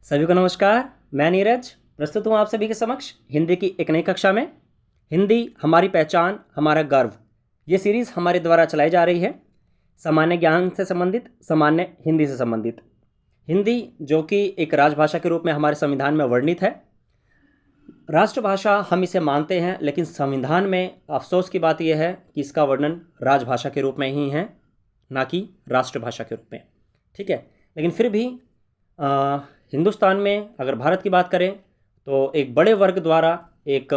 सभी को नमस्कार। मैं नीरज प्रस्तुत हूँ आप सभी के समक्ष हिंदी की एक नई कक्षा में। हिंदी हमारी पहचान, हमारा गर्व, ये सीरीज़ हमारे द्वारा चलाई जा रही है। सामान्य ज्ञान से संबंधित, सामान्य हिंदी से संबंधित। हिंदी जो कि एक राजभाषा के रूप में हमारे संविधान में वर्णित है। राष्ट्रभाषा हम इसे मानते हैं, लेकिन संविधान में अफसोस की बात यह है कि इसका वर्णन राजभाषा के रूप में ही है, ना कि राष्ट्रभाषा के रूप में। ठीक है, लेकिन फिर भी हिंदुस्तान में अगर भारत की बात करें तो एक बड़े वर्ग द्वारा एक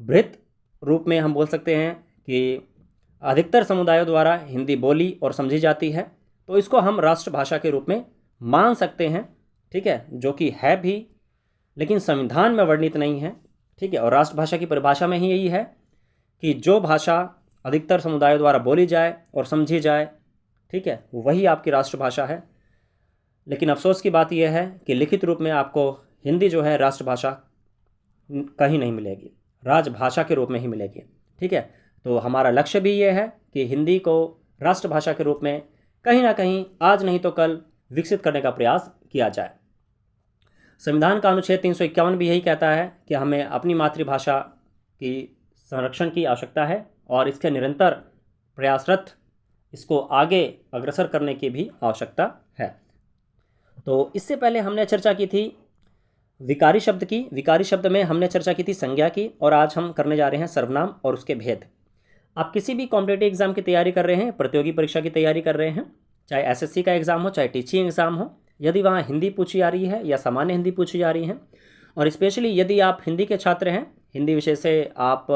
बृहत रूप में हम बोल सकते हैं कि अधिकतर समुदायों द्वारा हिंदी बोली और समझी जाती है, तो इसको हम राष्ट्रभाषा के रूप में मान सकते हैं। ठीक है, जो कि है भी, लेकिन संविधान में वर्णित नहीं है। ठीक है, और राष्ट्रभाषा की परिभाषा में ही यही है कि जो भाषा अधिकतर समुदायों द्वारा बोली जाए और समझी जाए, ठीक है, वही आपकी राष्ट्रभाषा है। लेकिन अफसोस की बात यह है कि लिखित रूप में आपको हिंदी जो है राष्ट्रभाषा कहीं नहीं मिलेगी, राजभाषा के रूप में ही मिलेगी। ठीक है, तो हमारा लक्ष्य भी ये है कि हिंदी को राष्ट्रभाषा के रूप में कहीं ना कहीं आज नहीं तो कल विकसित करने का प्रयास किया जाए। संविधान का अनुच्छेद 351 भी यही कहता है कि हमें अपनी मातृभाषा की संरक्षण की आवश्यकता है और इसके निरंतर प्रयासरत इसको आगे अग्रसर करने की भी आवश्यकता है। तो इससे पहले हमने चर्चा की थी विकारी शब्द की। विकारी शब्द में हमने चर्चा की थी संज्ञा की, और आज हम करने जा रहे हैं सर्वनाम और उसके भेद। आप किसी भी कॉम्पिटिटिव एग्जाम की तैयारी कर रहे हैं, प्रतियोगी परीक्षा की तैयारी कर रहे हैं, चाहे एसएससी का एग्ज़ाम हो, चाहे टीचिंग एग्ज़ाम हो, यदि वहाँ हिंदी पूछी जा रही है या सामान्य हिंदी पूछी जा रही है, और स्पेशली यदि आप हिंदी के छात्र हैं, हिंदी विषय से आप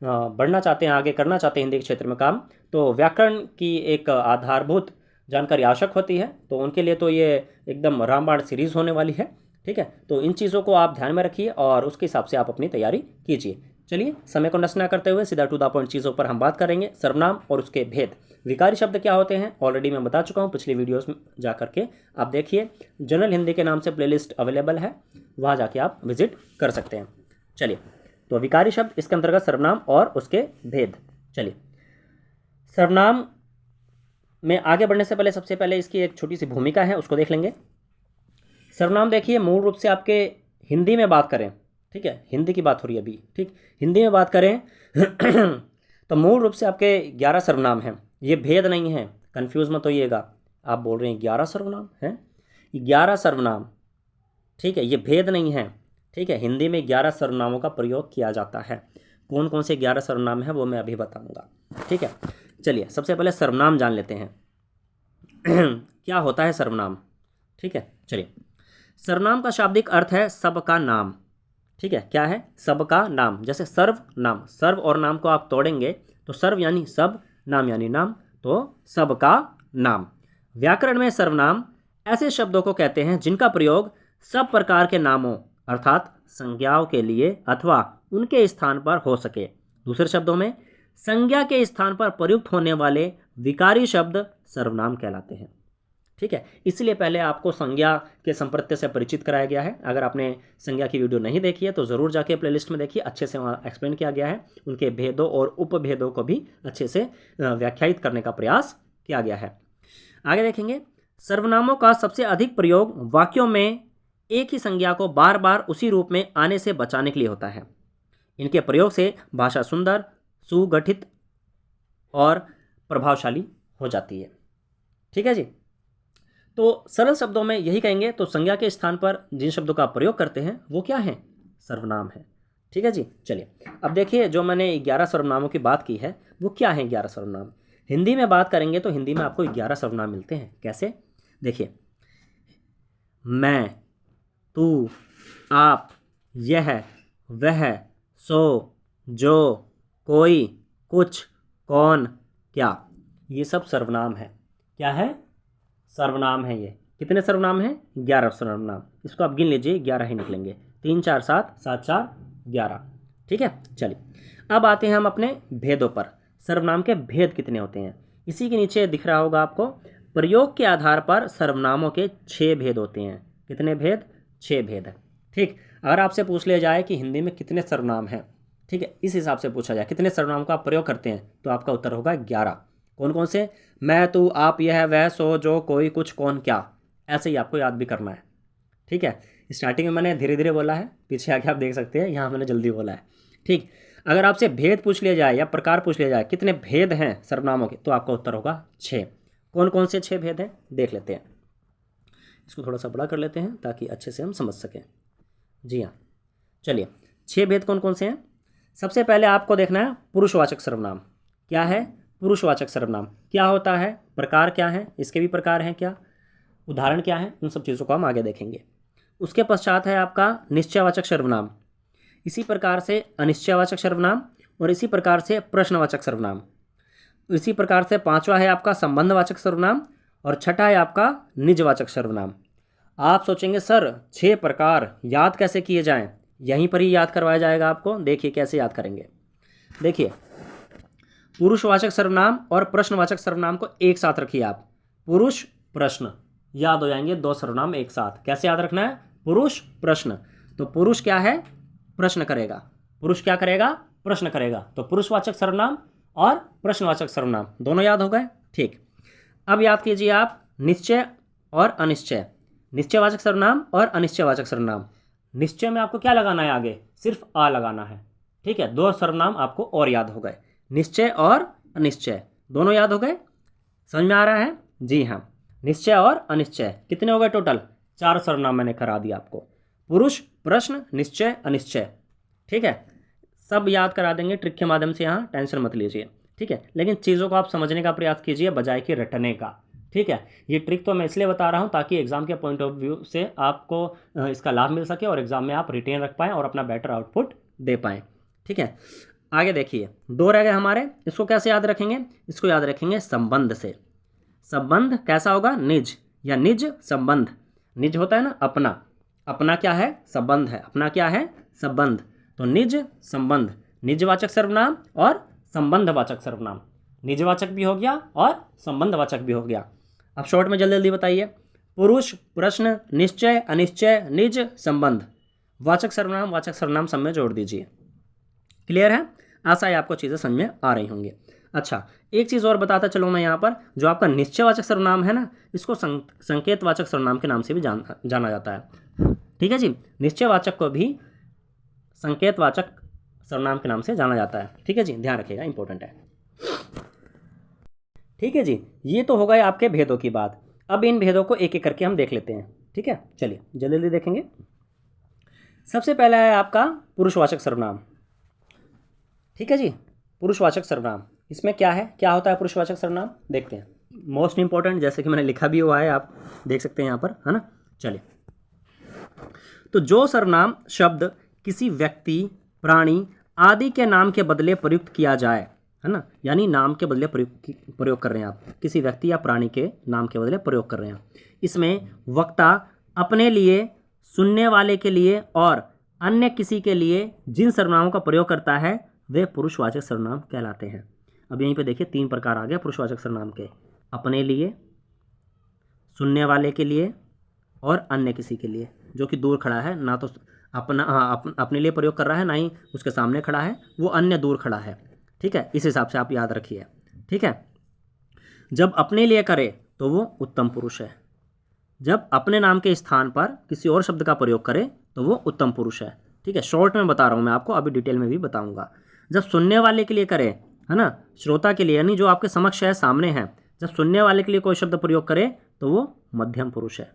बढ़ना चाहते हैं, आगे करना चाहते हैं हिंदी के क्षेत्र में काम, तो व्याकरण की एक आधारभूत जानकारी आवश्यक होती है। तो उनके लिए तो ये एकदम रामबाण सीरीज़ होने वाली है। ठीक है, तो इन चीज़ों को आप ध्यान में रखिए और उसके हिसाब से आप अपनी तैयारी कीजिए। चलिए, समय को नष्ट ना करते हुए सीधा टू द पॉइंट चीज़ों पर हम बात करेंगे। सर्वनाम और उसके भेद। विकारी शब्द क्या होते हैं ऑलरेडी मैं बता चुका हूँ पिछली वीडियोस में जा करके आप देखिए। जनरल हिंदी के नाम से प्लेलिस्ट अवेलेबल है, वहाँ जाके आप विजिट कर सकते हैं। चलिए, तो विकारी शब्द, इसके अंतर्गत सर्वनाम और उसके भेद। चलिए, सर्वनाम में आगे बढ़ने से पहले सबसे पहले इसकी एक छोटी सी भूमिका है, उसको देख लेंगे। सर्वनाम देखिए, मूल रूप से आपके हिंदी में बात करें, ठीक है, हिंदी की बात हो रही है अभी, ठीक, हिंदी में बात करें तो मूल रूप से आपके 11 सर्वनाम हैं। ये भेद नहीं है, कंफ्यूज मत होइएगा। आप बोल रहे हैं 11 सर्वनाम हैं, 11 सर्वनाम, ठीक है, ये भेद नहीं है। ठीक है, हिंदी में 11 सर्वनामों का प्रयोग किया जाता है। कौन कौन से 11 सर्वनाम हैं वो मैं अभी बताऊंगा। ठीक है, चलिए सबसे पहले सर्वनाम जान लेते हैं क्या होता है सर्वनाम। ठीक है, चलिए, सर्वनाम का शाब्दिक अर्थ है सबका नाम। ठीक है, क्या है? सबका नाम। जैसे सर्व नाम, सर्व और नाम को आप तोड़ेंगे तो सर्व यानी सब, नाम यानी नाम, तो सबका नाम। व्याकरण में सर्वनाम ऐसे शब्दों को कहते हैं जिनका प्रयोग सब प्रकार के नामों अर्थात संज्ञाओं के लिए अथवा उनके स्थान पर हो सके। दूसरे शब्दों में, संज्ञा के स्थान पर प्रयुक्त होने वाले विकारी शब्द सर्वनाम कहलाते हैं। ठीक है, इसलिए पहले आपको संज्ञा के संप्रत्यय से परिचित कराया गया है। अगर आपने संज्ञा की वीडियो नहीं देखी है तो ज़रूर जाके प्लेलिस्ट में देखिए, अच्छे से वहाँ एक्सप्लेन किया गया है। उनके भेदों और उपभेदों को भी अच्छे से व्याख्यायित करने का प्रयास किया गया है। आगे देखेंगे, सर्वनामों का सबसे अधिक प्रयोग वाक्यों में एक ही संज्ञा को बार बार उसी रूप में आने से बचाने के लिए होता है। इनके प्रयोग से भाषा सुंदर, सुगठित और प्रभावशाली हो जाती है। ठीक है जी, तो सरल शब्दों में यही कहेंगे, तो संज्ञा के स्थान पर जिन शब्दों का प्रयोग करते हैं वो क्या है? सर्वनाम है। ठीक है जी, चलिए अब देखिए, जो मैंने 11 सर्वनामों की बात की है वो क्या है 11 सर्वनाम। हिंदी में बात करेंगे तो हिंदी में आपको 11 सर्वनाम मिलते हैं। कैसे? देखिए, मैं, तू, आप, यह, वह, सो, जो, कोई, कुछ, कौन, क्या, ये सब सर्वनाम है। क्या है? सर्वनाम है। ये कितने सर्वनाम हैं? 11 सर्वनाम। इसको आप गिन लीजिए, 11 ही निकलेंगे। 3 4 7 7 4 11। ठीक है, चलिए अब आते हैं हम अपने भेदों पर। सर्वनाम के भेद कितने होते हैं? इसी के नीचे दिख रहा होगा आपको, प्रयोग के आधार पर सर्वनामों के 6 भेद होते हैं। कितने भेद? 6 भेद है। ठीक, अगर आपसे पूछ लिया जाए कि हिंदी में कितने सर्वनाम हैं, ठीक है, इस हिसाब से पूछा जाए कितने सर्वनाम का आप प्रयोग करते हैं, तो आपका उत्तर होगा 11। कौन कौन से? मैं, तू, आप, यह, वह, सो, जो, कोई, कुछ, कौन, क्या। ऐसे ही आपको याद भी करना है। ठीक है, स्टार्टिंग में मैंने धीरे धीरे बोला है, पीछे आके आप देख सकते हैं यहाँ मैंने जल्दी बोला है। ठीक, अगर आपसे भेद पूछ लिया जाए या प्रकार पूछ लिया जाए कितने भेद हैं सर्वनामों के, तो आपका उत्तर होगा 6। कौन कौन से 6 भेद हैं देख लेते हैं। इसको थोड़ा सा बड़ा कर लेते हैं ताकि अच्छे से हम समझ सकें। जी हाँ, चलिए 6 भेद कौन कौन से हैं। सबसे पहले आपको देखना है पुरुषवाचक सर्वनाम। क्या है पुरुषवाचक सर्वनाम, क्या होता है, प्रकार क्या है, इसके भी प्रकार हैं क्या, उदाहरण क्या है, उन सब चीज़ों को हम आगे देखेंगे। उसके पश्चात है आपका निश्चयवाचक सर्वनाम, इसी प्रकार से अनिश्चयवाचक सर्वनाम, और इसी प्रकार से प्रश्नवाचक सर्वनाम। इसी प्रकार से 5वां है आपका संबंधवाचक सर्वनाम, और छठा है आपका निजवाचक सर्वनाम। आप सोचेंगे सर 6 प्रकार याद कैसे किए जाएं, यहीं पर ही याद करवाया जाएगा आपको। देखिए कैसे याद करेंगे। देखिए पुरुषवाचक सर्वनाम और प्रश्नवाचक सर्वनाम को एक साथ रखिए आप, पुरुष प्रश्न, याद हो जाएंगे 2 सर्वनाम एक साथ। कैसे याद रखना है, पुरुष प्रश्न, तो पुरुष क्या है, प्रश्न करेगा, पुरुष क्या करेगा, प्रश्न करेगा, तो पुरुषवाचक सर्वनाम और प्रश्नवाचक सर्वनाम दोनों याद हो गए। ठीक, अब याद कीजिए आप निश्चय और अनिश्चय, निश्चयवाचक सर्वनाम और अनिश्चयवाचक सर्वनाम। निश्चय में आपको क्या लगाना है, आगे सिर्फ आ लगाना है। ठीक है, 2 सर्वनाम आपको और याद हो गए, निश्चय और अनिश्चय दोनों याद हो गए। समझ में आ रहा है? जी हाँ, निश्चय और अनिश्चय कितने हो गए टोटल, 4 सर्वनाम मैंने करा दिया आपको, पुरुष प्रश्न निश्चय अनिश्चय। ठीक है, सब याद करा देंगे ट्रिक के माध्यम से, यहाँ टेंशन मत लीजिए। ठीक है, लेकिन चीज़ों को आप समझने का प्रयास कीजिए बजाय कि रटने का। ठीक है, ये ट्रिक तो मैं इसलिए बता रहा हूँ ताकि एग्जाम के पॉइंट ऑफ व्यू से आपको इसका लाभ मिल सके और एग्जाम में आप रिटेन रख पाएँ और अपना बेटर आउटपुट दे पाएँ। ठीक है, आगे देखिए 2 रह गए हमारे, इसको कैसे याद रखेंगे, इसको याद रखेंगे संबंध से। संबंध कैसा होगा, निज या निज संबंध। निज होता है ना अपना, अपना क्या है, संबंध है, अपना क्या है, संबंध, तो निज संबंध, निजवाचक सर्वनाम और संबंधवाचक सर्वनाम। निजवाचक भी हो गया और संबंधवाचक भी हो गया। अब शॉर्ट में जल्दी जल्दी बताइए, पुरुष प्रश्न निश्चय अनिश्चय निज संबंध, वाचक सर्वनाम वाचक सर्वनाम सब में जोड़ दीजिए। क्लियर है? आशा है आपको चीज़ें समझ में आ रही होंगी। अच्छा, एक चीज़ और बताता चलूँ मैं यहाँ पर, जो आपका निश्चयवाचक सर्वनाम है ना, इसको संकेतवाचक सर्वनाम के नाम से भी जाना जाता है। ठीक है जी, निश्चयवाचक को भी संकेतवाचक सर्वनाम के नाम से जाना जाता है। ठीक है जी, ध्यान रखिएगा, इंपॉर्टेंट है। ठीक है जी, ये तो हो गए आपके भेदों की बात। अब इन भेदों को एक एक करके हम देख लेते हैं। ठीक है, चलिए जल्दी जल्दी देखेंगे। सबसे पहला है आपका पुरुषवाचक सर्वनाम। ठीक है जी, पुरुषवाचक सर्वनाम, इसमें क्या है, क्या होता है पुरुषवाचक सर्वनाम, देखते हैं। मोस्ट इंपॉर्टेंट, जैसे कि मैंने लिखा भी हुआ है, आप देख सकते हैं यहाँ पर, है ना। चलिए, तो जो सर्वनाम शब्द किसी व्यक्ति प्राणी आदि के नाम के बदले प्रयुक्त किया जाए, है ना, यानी नाम के बदले प्रयोग कर रहे हैं आप, किसी व्यक्ति या प्राणी के नाम के बदले प्रयोग कर रहे हैं, इसमें वक्ता अपने लिए, सुनने वाले के लिए और अन्य किसी के लिए जिन सर्वनामों का प्रयोग करता है वे पुरुषवाचक सर्वनाम कहलाते हैं। अब यहीं पे देखिए 3 प्रकार आ गए पुरुषवाचक सर्वनाम के, अपने लिए, सुनने वाले के लिए और अन्य किसी के लिए, जो कि दूर खड़ा है, ना तो अपने लिए प्रयोग कर रहा है, ना ही उसके सामने खड़ा है, वो अन्य दूर खड़ा है। ठीक है, इस हिसाब से आप याद रखिए। ठीक है, जब अपने लिए करे तो वो उत्तम पुरुष है, जब अपने नाम के स्थान पर किसी और शब्द का प्रयोग करे तो वो उत्तम पुरुष है। ठीक है, शॉर्ट में बता रहा हूँ मैं आपको, अभी डिटेल में भी बताऊँगा। जब सुनने वाले के लिए करे, है ना, श्रोता के लिए, यानी जो आपके समक्ष है, सामने है, जब सुनने वाले के लिए कोई शब्द प्रयोग करे तो वो मध्यम पुरुष है।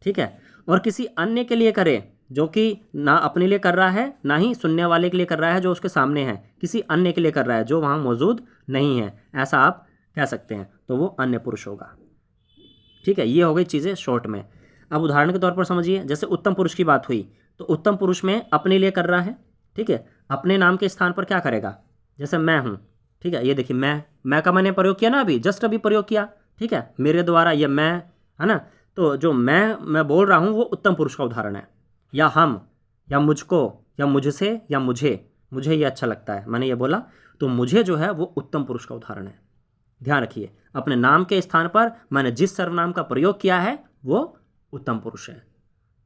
ठीक है, और किसी अन्य के लिए करे, जो कि ना अपने लिए कर रहा है ना ही सुनने वाले के लिए कर रहा है जो उसके सामने है, किसी अन्य के लिए कर रहा है जो वहाँ मौजूद नहीं है, ऐसा आप कह सकते हैं, तो वो अन्य पुरुष होगा। ठीक है, ये हो गई चीज़ें शॉर्ट में। अब उदाहरण के तौर पर समझिए, जैसे उत्तम पुरुष की बात हुई, तो उत्तम पुरुष में अपने लिए कर रहा है। ठीक है, अपने नाम के स्थान पर क्या करेगा, जैसे मैं हूँ। ठीक है, ये देखिए मैं का मैंने प्रयोग किया ना, अभी जस्ट अभी प्रयोग किया। ठीक है, मेरे द्वारा ये मैं, है ना, तो जो मैं बोल रहा हूँ वो उत्तम पुरुष का उदाहरण है। या हम, या मुझको, या मुझसे, या मुझे ये अच्छा लगता है, मैंने ये बोला, तो मुझे जो है वो उत्तम पुरुष का उदाहरण है। ध्यान रखिए, अपने नाम के स्थान पर मैंने जिस सर्वनाम का प्रयोग किया है वो उत्तम पुरुष है।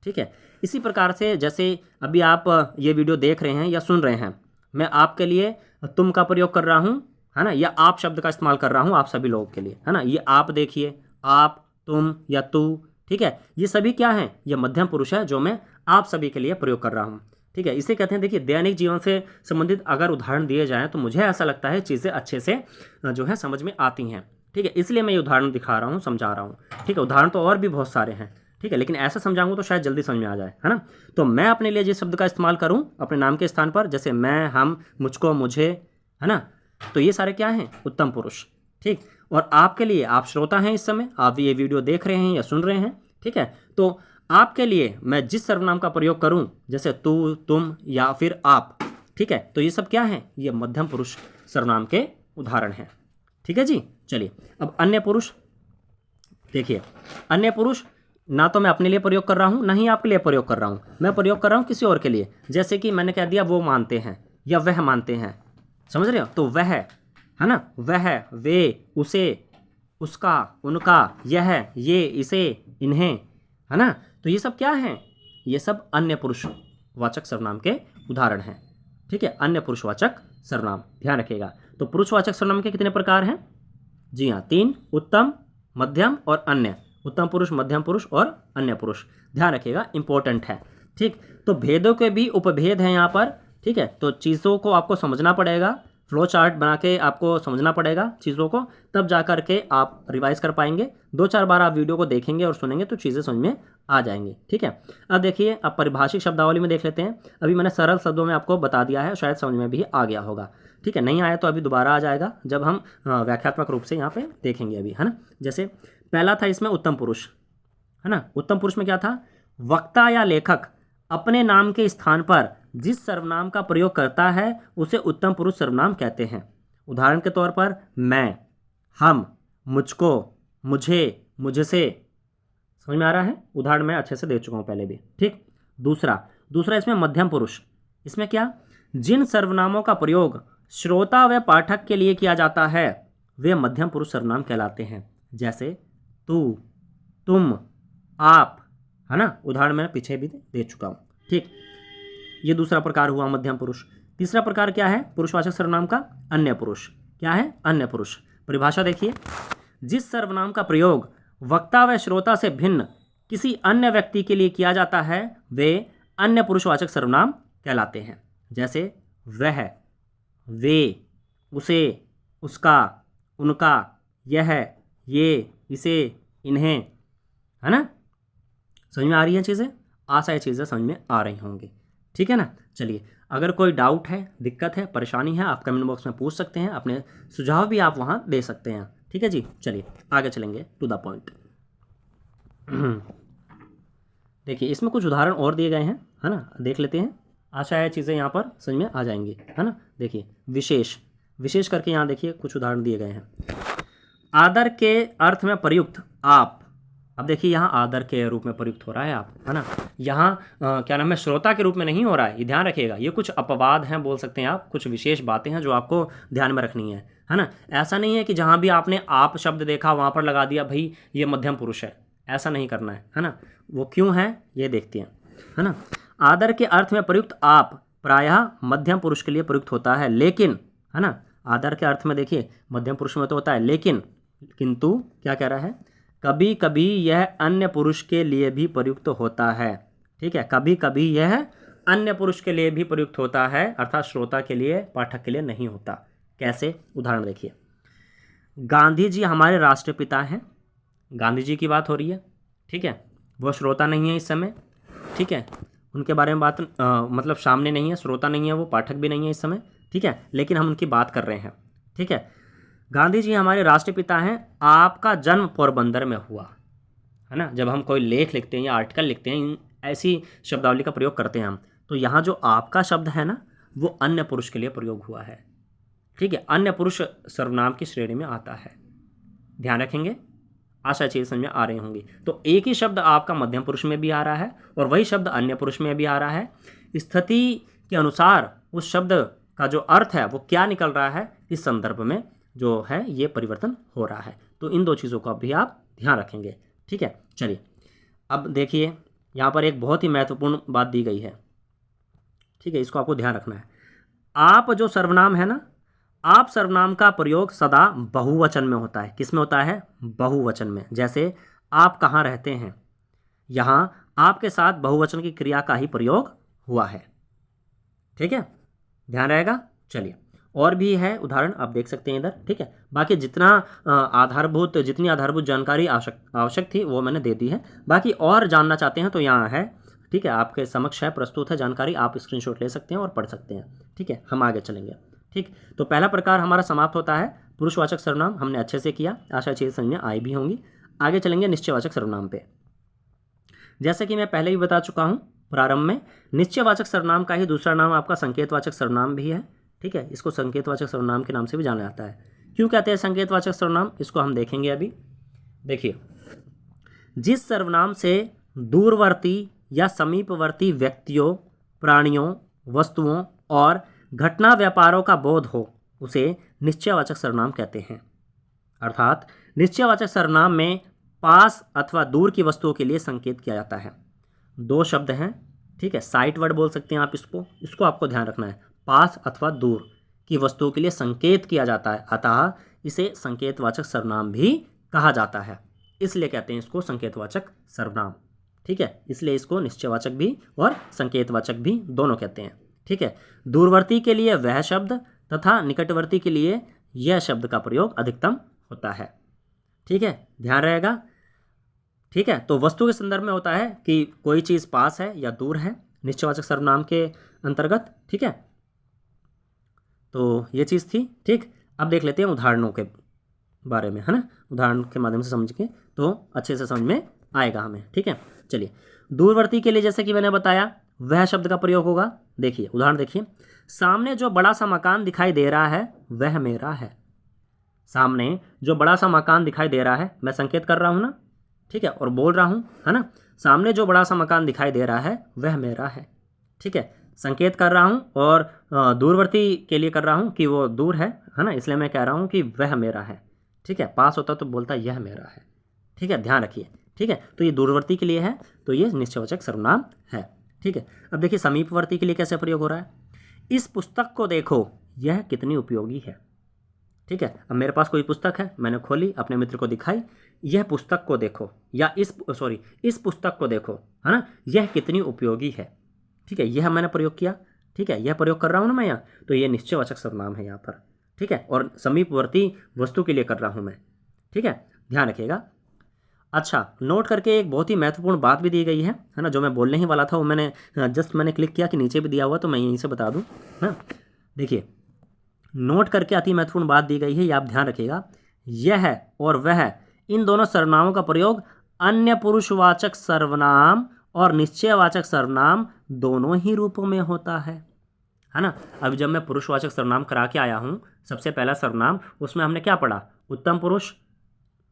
ठीक है, इसी प्रकार से जैसे अभी आप ये वीडियो देख रहे हैं या सुन रहे हैं, मैं आपके लिए तुम का प्रयोग कर रहा हूँ, है ना, या आप शब्द का इस्तेमाल कर रहा हूँ आप सभी लोगों के लिए, है ना। ये आप देखिए, आप, तुम या तू, ठीक है, ये सभी क्या हैं, ये मध्यम पुरुष है जो मैं आप सभी के लिए प्रयोग कर रहा हूँ। ठीक है, इसे कहते हैं, देखिए दैनिक जीवन से संबंधित अगर उदाहरण दिए जाएँ तो मुझे ऐसा लगता है चीज़ें अच्छे से जो है समझ में आती हैं। ठीक है, इसलिए मैं ये उदाहरण दिखा रहा हूँ, समझा रहा हूँ। ठीक है, उदाहरण तो और भी बहुत सारे हैं। ठीक है, लेकिन ऐसा समझाऊंगा तो शायद जल्दी समझ में आ जाए, है ना। तो मैं अपने लिए जिस शब्द का इस्तेमाल करूँ अपने नाम के स्थान पर, जैसे मैं, हम, मुझको, मुझे, है ना, तो ये सारे क्या हैं, उत्तम पुरुष। ठीक, और आपके लिए, आप श्रोता हैं इस समय, आप ये वीडियो देख रहे हैं या सुन रहे हैं, ठीक है, तो आपके लिए मैं जिस सर्वनाम का प्रयोग करूं, जैसे तू, तुम या फिर आप, ठीक है, तो ये सब क्या है, ये मध्यम पुरुष सर्वनाम के उदाहरण हैं। ठीक है जी, चलिए अब अन्य पुरुष देखिए। अन्य पुरुष ना तो मैं अपने लिए प्रयोग कर रहा हूं, ना ही आपके लिए प्रयोग कर रहा हूं, मैं प्रयोग कर रहा हूं किसी और के लिए। जैसे कि मैंने कह दिया वो मानते हैं या वह मानते हैं, समझ रहे हो, तो वह है ना, वह, वे, उसे, उसका, उनका, यह, ये, इसे, इन्हें, है ना, तो ये सब क्या हैं, ये सब अन्य पुरुषवाचक सर्वनाम के उदाहरण हैं। ठीक है, अन्य पुरुषवाचक सर्वनाम, ध्यान रखिएगा। तो पुरुषवाचक सर्वनाम के कितने प्रकार हैं, जी हाँ, 3, उत्तम, मध्यम और अन्य। उत्तम पुरुष, मध्यम पुरुष और अन्य पुरुष, ध्यान रखिएगा, इंपॉर्टेंट है। ठीक, तो भेदों के भी उपभेद हैं यहाँ पर। ठीक है, तो चीज़ों को आपको समझना पड़ेगा, फ्लो चार्ट बना के आपको समझना पड़ेगा चीज़ों को, तब जा कर के आप रिवाइज कर पाएंगे। 2-4 बार आप वीडियो को देखेंगे और सुनेंगे तो चीज़ें समझ में आ जाएंगी। ठीक है, अब देखिए, अब परिभाषिक शब्दावली में देख लेते हैं। अभी मैंने सरल शब्दों में आपको बता दिया है, शायद समझ में भी आ गया होगा। ठीक है, नहीं आया तो अभी दोबारा आ जाएगा जब हम व्याख्यात्मक रूप से यहाँ पे देखेंगे अभी, है ना। जैसे पहला था इसमें उत्तम पुरुष, है ना। उत्तम पुरुष में क्या था, वक्ता या लेखक अपने नाम के स्थान पर जिस सर्वनाम का प्रयोग करता है उसे उत्तम पुरुष सर्वनाम कहते हैं। उदाहरण के तौर पर मैं, हम, मुझको, मुझे, मुझसे, समझ में आ रहा है, उदाहरण मैं अच्छे से दे चुका हूँ पहले भी। ठीक, दूसरा इसमें मध्यम पुरुष, इसमें क्या, जिन सर्वनामों का प्रयोग श्रोता व पाठक के लिए किया जाता है वे मध्यम पुरुष सर्वनाम कहलाते हैं। जैसे तू, तुम, आप, है ना, उदाहरण मैंने पीछे भी दे चुका हूँ। ठीक, ये दूसरा प्रकार हुआ मध्यम पुरुष। तीसरा प्रकार क्या है पुरुषवाचक सर्वनाम का, अन्य पुरुष। क्या है, अन्य पुरुष। परिभाषा देखिए, जिस सर्वनाम का प्रयोग वक्ता व श्रोता से भिन्न किसी अन्य व्यक्ति के लिए किया जाता है वे अन्य पुरुषवाचक सर्वनाम कहलाते हैं। जैसे वह, वे, उसे, उसका, उनका, यह, ये, इसे, इन्हें, है ना। समझ में आ रही हैं चीज़ें, आशा ये चीज़ें समझ में आ रही होंगी। ठीक है ना। चलिए, अगर कोई डाउट है, दिक्कत है, परेशानी है, आप कमेंट बॉक्स में पूछ सकते हैं, अपने सुझाव भी आप वहाँ दे सकते हैं। ठीक है जी, चलिए आगे चलेंगे टू द पॉइंट। देखिए, इसमें कुछ उदाहरण और दिए गए हैं, है ना, देख लेते हैं। आशा है चीज़ें यहाँ पर समझ में आ जाएंगी, है ना। देखिए, विशेष करके यहाँ देखिए कुछ उदाहरण दिए गए हैं। आदर के अर्थ में प्रयुक्त आप, अब देखिए यहाँ आदर के रूप में प्रयुक्त हो रहा है आप, है ना। यहाँ क्या नाम है, श्रोता के रूप में नहीं हो रहा है, ये ध्यान रखिएगा। ये कुछ अपवाद हैं बोल सकते हैं आप, कुछ विशेष बातें हैं जो आपको ध्यान में रखनी है ना। ऐसा नहीं है कि जहाँ भी आपने आप शब्द देखा वहाँ पर लगा दिया भाई ये मध्यम पुरुष है, ऐसा नहीं करना है ना। वो क्यों है ये देखते हैं, है ना। आदर के अर्थ में प्रयुक्त आप प्रायः मध्यम पुरुष के लिए प्रयुक्त होता है, लेकिन, है ना, आदर के अर्थ में देखिए मध्यम पुरुष में तो होता है, लेकिन, किंतु क्या कह रहा है, कभी कभी यह अन्य पुरुष के लिए भी प्रयुक्त होता है। ठीक है, कभी कभी यह अन्य पुरुष के लिए भी प्रयुक्त होता है, अर्थात श्रोता के लिए, पाठक के लिए नहीं होता। कैसे, उदाहरण देखिए। गांधी जी हमारे राष्ट्रपिता हैं, गांधी जी की बात हो रही है। ठीक है, वो श्रोता नहीं है इस समय। ठीक है, उनके बारे में बात मतलब सामने नहीं है, श्रोता नहीं है, वो पाठक भी नहीं है इस समय। ठीक है, लेकिन हम उनकी बात कर रहे हैं। ठीक है, गांधी जी हमारे राष्ट्रपिता हैं, आपका जन्म पोरबंदर में हुआ, है ना। जब हम कोई लेख लिखते हैं या आर्टिकल लिखते हैं, ऐसी शब्दावली का प्रयोग करते हैं हम, तो यहाँ जो आपका शब्द है ना, वो अन्य पुरुष के लिए प्रयोग हुआ है। ठीक है, अन्य पुरुष सर्वनाम की श्रेणी में आता है, ध्यान रखेंगे। आशा चीज़ समझ में आ रही होंगी। तो एक ही शब्द आपका मध्यम पुरुष में भी आ रहा है और वही शब्द अन्य पुरुष में भी आ रहा है। स्थिति के अनुसार उस शब्द का जो अर्थ है वो क्या निकल रहा है, इस संदर्भ में जो है ये परिवर्तन हो रहा है। तो इन दो चीज़ों का भी आप ध्यान रखेंगे। ठीक है, चलिए अब देखिए, यहाँ पर एक बहुत ही महत्वपूर्ण बात दी गई है। ठीक है, इसको आपको ध्यान रखना है। आप जो सर्वनाम है ना, आप सर्वनाम का प्रयोग सदा बहुवचन में होता है। किस में होता है, बहुवचन में। जैसे आप कहाँ रहते हैं, यहाँ आपके साथ बहुवचन की क्रिया का ही प्रयोग हुआ है। ठीक है, ध्यान रहेगा। चलिए, और भी है उदाहरण, आप देख सकते हैं इधर। ठीक है, बाकी जितनी आधारभूत जानकारी आवश्यक थी वो मैंने दे दी है। बाकी और जानना चाहते हैं तो यहाँ है। ठीक है, आपके समक्ष है, प्रस्तुत है जानकारी, आप स्क्रीनशॉट ले सकते हैं और पढ़ सकते हैं। ठीक है, हम आगे चलेंगे। ठीक, तो पहला प्रकार हमारा समाप्त होता है पुरुषवाचक सर्वनाम, हमने अच्छे से किया, आशा चीज़ समझ में आई भी होंगी। आगे चलेंगे निश्चयवाचक सर्वनाम पे। जैसे कि मैं पहले भी बता चुका हूँ प्रारंभ में, निश्चयवाचक सर्वनाम का ही दूसरा नाम आपका संकेतवाचक सर्वनाम भी है। ठीक है, इसको संकेतवाचक सर्वनाम के नाम से भी जाना जाता है। क्यों कहते हैं संकेतवाचक सर्वनाम, इसको हम देखेंगे अभी। देखिए, जिस सर्वनाम से दूरवर्ती या समीपवर्ती व्यक्तियों, प्राणियों, वस्तुओं और घटना व्यापारों का बोध हो उसे निश्चयवाचक सर्वनाम कहते हैं। अर्थात निश्चयवाचक सर्वनाम में पास अथवा दूर की वस्तुओं के लिए संकेत किया जाता है। दो शब्द हैं। ठीक है, साइट वर्ड बोल सकते हैं आप इसको आपको ध्यान रखना है। पास अथवा दूर की वस्तुओं के लिए संकेत किया जाता है, अतः इसे संकेतवाचक सर्वनाम भी कहा जाता है। इसलिए कहते हैं इसको संकेतवाचक सर्वनाम। ठीक है, इसलिए इसको निश्चयवाचक भी और संकेतवाचक भी दोनों कहते हैं। ठीक है, दूरवर्ती के लिए वह शब्द तथा निकटवर्ती के लिए यह शब्द का प्रयोग अधिकतम होता है। ठीक है, ध्यान रहेगा। ठीक है, तो वस्तु के संदर्भ में होता है कि कोई चीज़ पास है या दूर है, निश्चयवाचक सर्वनाम के अंतर्गत। ठीक है, तो ये चीज़ थी। ठीक, अब देख लेते हैं उदाहरणों के बारे में, है ना। उदाहरण के माध्यम से समझ के तो अच्छे से समझ में आएगा हमें। ठीक है, चलिए, दूरवर्ती के लिए जैसे कि मैंने बताया वह शब्द का प्रयोग होगा। देखिए उदाहरण देखिए, सामने जो बड़ा सा मकान दिखाई दे रहा है वह मेरा है। सामने जो बड़ा सा मकान दिखाई दे रहा है, मैं संकेत कर रहा हूँ ना। ठीक है, और बोल रहा हूँ, है ना, सामने जो बड़ा सा मकान दिखाई दे रहा है वह मेरा है। ठीक है, संकेत कर रहा हूँ और दूरवर्ती के लिए कर रहा हूँ कि वो दूर है ना, इसलिए मैं कह रहा हूँ कि वह मेरा है। ठीक है, पास होता तो बोलता यह मेरा है। ठीक है, ध्यान रखिए। ठीक है, तो ये दूरवर्ती के लिए है, तो ये निश्चयवाचक सर्वनाम है। ठीक है, अब देखिए समीपवर्ती के लिए कैसे प्रयोग हो रहा है। इस पुस्तक को देखो, यह कितनी उपयोगी है। ठीक है, अब मेरे पास कोई पुस्तक है, मैंने खोली, अपने मित्र को दिखाई, यह पुस्तक को देखो, या इस पुस्तक को देखो, है ना, यह कितनी उपयोगी है। ठीक है, यह मैंने प्रयोग किया। ठीक है, यह प्रयोग कर रहा हूँ ना मैं यहाँ, तो यह निश्चयवाचक सर्वनाम है यहाँ पर। ठीक है, और समीपवर्ती वस्तु के लिए कर रहा हूँ मैं। ठीक है, ध्यान रखिएगा। अच्छा, नोट करके एक बहुत ही महत्वपूर्ण बात भी दी गई है ना, जो मैं बोलने ही वाला था वो मैंने क्लिक किया कि नीचे भी दिया हुआ, तो मैं यहीं से बता दूँ ना। देखिए, नोट करके अति महत्वपूर्ण बात दी गई है, ये आप ध्यान रखिएगा। यह और वह, इन दोनों सर्वनामों का प्रयोग अन्य पुरुषवाचक सर्वनाम और निश्चयवाचक सर्वनाम दोनों ही रूपों में होता है ना। अब जब मैं पुरुषवाचक सर्वनाम करा के आया हूँ, सबसे पहला सर्वनाम, उसमें हमने क्या पढ़ा, उत्तम पुरुष,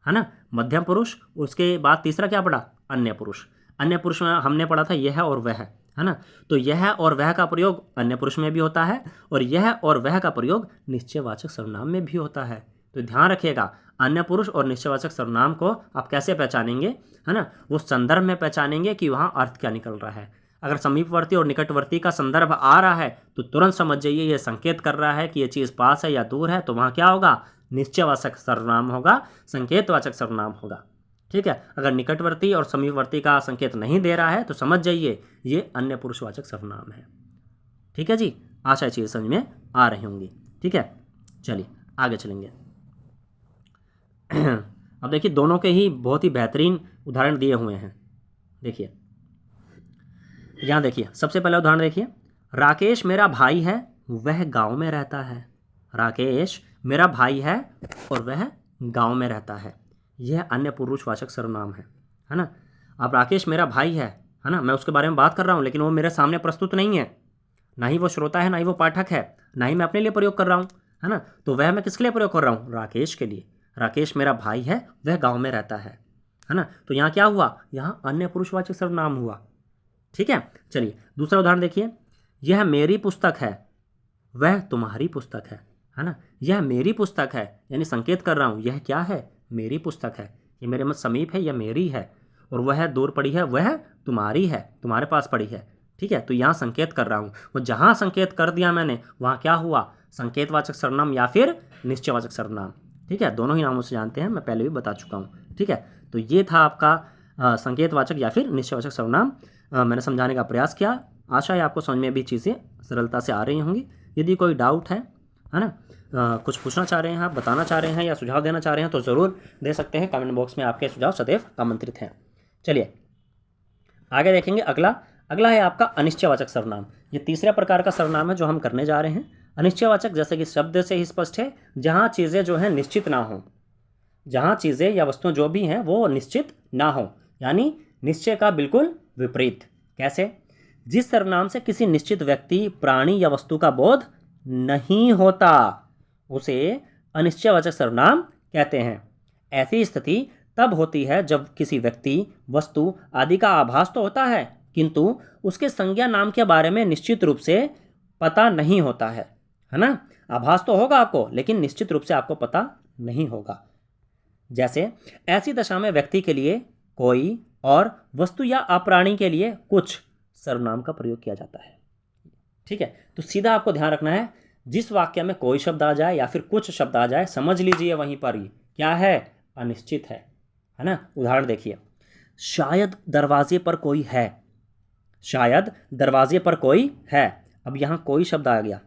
है ना, मध्यम पुरुष, उसके बाद तीसरा क्या पढ़ा, अन्य पुरुष। अन्य पुरुष में हमने पढ़ा था यह और वह, है ना। तो यह और वह का प्रयोग अन्य पुरुष में भी होता है और यह और वह का प्रयोग निश्चयवाचक सर्वनाम में भी होता है। तो ध्यान रखिएगा, अन्य पुरुष और निश्चयवाचक सर्वनाम को आप कैसे पहचानेंगे, है ना, वो संदर्भ में पहचानेंगे कि वहाँ अर्थ क्या निकल रहा है। अगर समीपवर्ती और निकटवर्ती का संदर्भ आ रहा है तो तुरंत समझ जाइए ये संकेत कर रहा है कि ये चीज़ पास है या दूर है, तो वहाँ क्या होगा, निश्चयवाचक सर्वनाम होगा, संकेतवाचक सर्वनाम होगा। ठीक है, अगर निकटवर्ती और समीपवर्ती का संकेत नहीं दे रहा है तो समझ जाइए ये अन्य पुरुषवाचक सर्वनाम है। ठीक है जी, आशा चीज़ समझ में आ रही होंगी। ठीक है, चलिए आगे चलेंगे। अब देखिए, दोनों के ही बहुत ही बेहतरीन उदाहरण दिए हुए हैं। देखिए यहाँ देखिए, सबसे पहला उदाहरण देखिए, राकेश मेरा भाई है, वह गांव में रहता है। राकेश मेरा भाई है और वह गांव में रहता है, यह अन्य पुरुषवाचक सर्वनाम है ना। अब राकेश मेरा भाई है ना, मैं उसके बारे में बात कर रहा हूँ, लेकिन वो मेरे सामने प्रस्तुत नहीं है, ना ही वो श्रोता है, ना ही वो पाठक है, ना ही मैं अपने लिए प्रयोग कर रहा हूँ, है ना। तो वह मैं किसके लिए प्रयोग कर रहा हूँ, राकेश के लिए। राकेश मेरा भाई है, वह गाँव में रहता है ना। तो यहाँ क्या हुआ, यहाँ अन्य पुरुषवाचक सर्वनाम हुआ। ठीक है, चलिए दूसरा उदाहरण देखिए, यह मेरी पुस्तक है, वह तुम्हारी पुस्तक है ना। यह मेरी पुस्तक है, यानी संकेत कर रहा हूँ, यह क्या है, मेरी पुस्तक है, ये मेरे मत समीप है, यह मेरी है, और वह दूर पड़ी है, वह तुम्हारी है, तुम्हारे पास पड़ी है। ठीक है, तो यहाँ संकेत कर रहा हूँ, वो जहाँ संकेत कर दिया मैंने वहाँ क्या हुआ, संकेतवाचक सर्वनाम या फिर निश्चयवाचक सर्वनाम। ठीक है, दोनों ही नामों से जानते हैं, मैं पहले भी बता चुका हूँ। ठीक है, तो ये था आपका संकेतवाचक या फिर निश्चयवाचक सर्वनाम मैंने समझाने का प्रयास किया। आशा है आपको समझ में भी चीज़ें सरलता से आ रही होंगी। यदि कोई डाउट है ना, कुछ पूछना चाह रहे हैं आप, बताना चाह रहे हैं या सुझाव देना चाह रहे हैं तो ज़रूर दे सकते हैं। कमेंट बॉक्स में आपके सुझाव सदैव आमंत्रित हैं। चलिए आगे देखेंगे। अगला है आपका अनिश्चयवाचक सर्वनाम। ये तीसरा प्रकार का सर्वनाम है जो हम करने जा रहे हैं। अनिश्चयवाचक जैसे कि शब्द से ही स्पष्ट है, जहाँ चीज़ें जो हैं निश्चित ना हों, जहाँ चीज़ें या वस्तुएं जो भी हैं वो निश्चित ना हो, यानी निश्चय का बिल्कुल विपरीत। कैसे? जिस सर्वनाम से किसी निश्चित व्यक्ति, प्राणी या वस्तु का बोध नहीं होता उसे अनिश्चयवाचक सर्वनाम कहते हैं। ऐसी स्थिति तब होती है जब किसी व्यक्ति, वस्तु आदि का आभास तो होता है किंतु उसके संज्ञा नाम के बारे में निश्चित रूप से पता नहीं होता है ना। आभास तो होगा आपको लेकिन निश्चित रूप से आपको पता नहीं होगा। जैसे ऐसी दशा में व्यक्ति के लिए कोई और वस्तु या अप्राणी के लिए कुछ सर्वनाम का प्रयोग किया जाता है। ठीक है, तो सीधा आपको ध्यान रखना है, जिस वाक्य में कोई शब्द आ जाए या फिर कुछ शब्द आ जाए, समझ लीजिए वहीं पर ही क्या है, अनिश्चित है ना। उदाहरण देखिए, शायद दरवाजे पर कोई है। शायद दरवाजे पर कोई है। अब यहाँ कोई शब्द आ गया,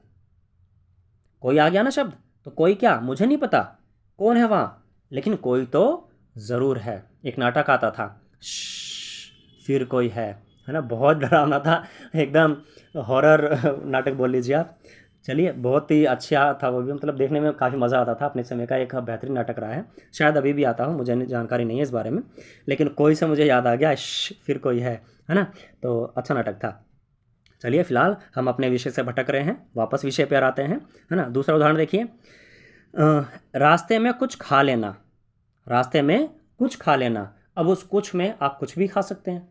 कोई आ गया ना शब्द, तो कोई क्या, मुझे नहीं पता कौन है वहाँ, लेकिन कोई तो ज़रूर है। एक नाटक आता था, फिर कोई है ना, बहुत डरावना था, एकदम हॉरर नाटक बोल लीजिए आप। चलिए, बहुत ही अच्छा था वो भी, मतलब देखने में काफ़ी मज़ा आता था। अपने समय का एक बेहतरीन नाटक रहा है, शायद अभी भी आता हो, मुझे जानकारी नहीं है इस बारे में, लेकिन कोई से मुझे याद आ गया, फिर कोई है ना, तो अच्छा नाटक था। चलिए फिलहाल हम अपने विषय से भटक रहे हैं, वापस विषय पर आते हैं, है ना। दूसरा उदाहरण देखिए, रास्ते में कुछ खा लेना। रास्ते में कुछ खा लेना। अब उस कुछ में आप कुछ भी खा सकते हैं,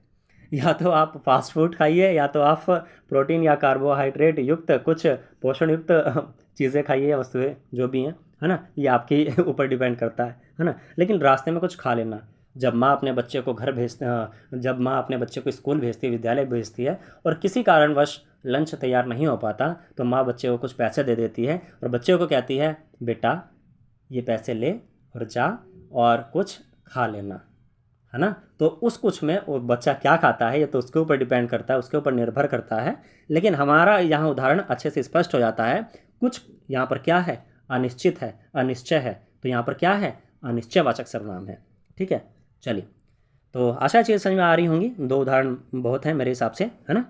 या तो आप फास्ट फूड खाइए, या तो आप प्रोटीन या कार्बोहाइड्रेट युक्त कुछ पोषण युक्त चीज़ें खाइए, वस्तुएं जो भी हैं, है ना, ये आपके ऊपर डिपेंड करता है ना। लेकिन रास्ते में कुछ खा लेना। जब माँ अपने बच्चे को जब माँ अपने बच्चे को स्कूल भेजती है, विद्यालय भेजती है, और किसी कारणवश लंच तैयार नहीं हो पाता, तो माँ बच्चे को कुछ पैसे दे देती है और बच्चे को कहती है, बेटा ये पैसे ले और जा और कुछ खा लेना, है ना। तो उस कुछ में वो बच्चा क्या खाता है ये तो उसके ऊपर डिपेंड करता है, उसके ऊपर निर्भर करता है। लेकिन हमारा यहाँ उदाहरण अच्छे से स्पष्ट हो जाता है। कुछ यहाँ पर क्या है, अनिश्चित है, अनिश्चय है, तो यहाँ पर क्या है, अनिश्चयवाचक सर्वनाम है। ठीक है, चलिए, तो आशा चीज़ समझ में आ रही होंगी। 2 उदाहरण बहुत हैं मेरे हिसाब से, है ना,